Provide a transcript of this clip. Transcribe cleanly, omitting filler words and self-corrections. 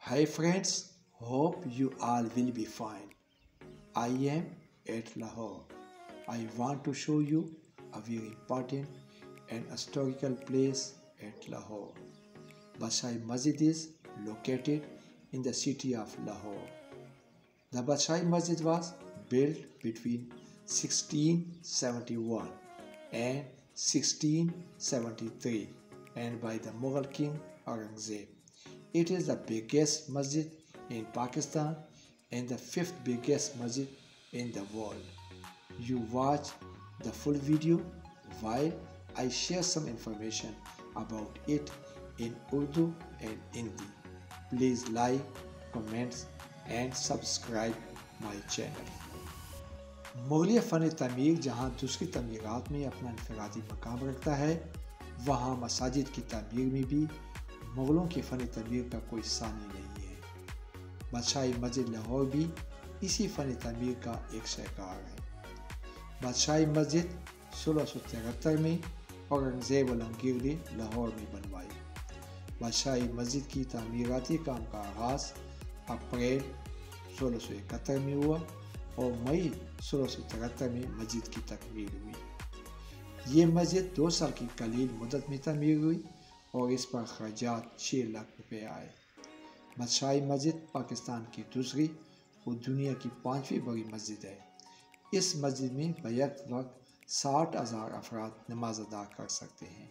Hi friends, hope you all will be fine. I am at Lahore. I want to show you a very important and historical place at Lahore. Badshahi Masjid is located in the city of Lahore. The Badshahi Masjid was built between 1671 and 1673 and by the Mughal king Aurangzeb. It is the biggest masjid in Pakistan and the fifth biggest masjid in the world. You watch the full video while I share some information about it in Urdu and Hindi. Please like, comment and subscribe my channel. مغلیہ فن تعمیر جہاں دوسری تعمیرات میں اپنا انفرادی مقام رکھتا ہے، وہاں مساجد کی تعمیر میں بھی مغلوں کی فن تعمیر کا کوئی ثانی نہیں ہے۔ بادشاہی مسجد لاہور بھی اسی فن تعمیر کا ایک شاہکار ہے۔ بادشاہی مسجد 1673 میں اورنگزیب عالمگیر نے لاہور میں بنوائی۔ بادشاہی مسجد کی تعمیراتی کام کا آغاز اپریل 1671 میں ہوا اور مئی 1673 میں مسجد کی تکمیل ہوئی۔ یہ مسجد 2 سال کی قلیل مدت میں تعمیر ہوئی اور اس پر اخراجات 6 لاکھ روپے آئے۔ بادشاہی مسجد پاکستان کی دوسری اور دنیا کی 5ویں بڑی مسجد ہے۔ اس مسجد میں بیک وقت 60,000 افراد نماز ادا کر سکتے ہیں۔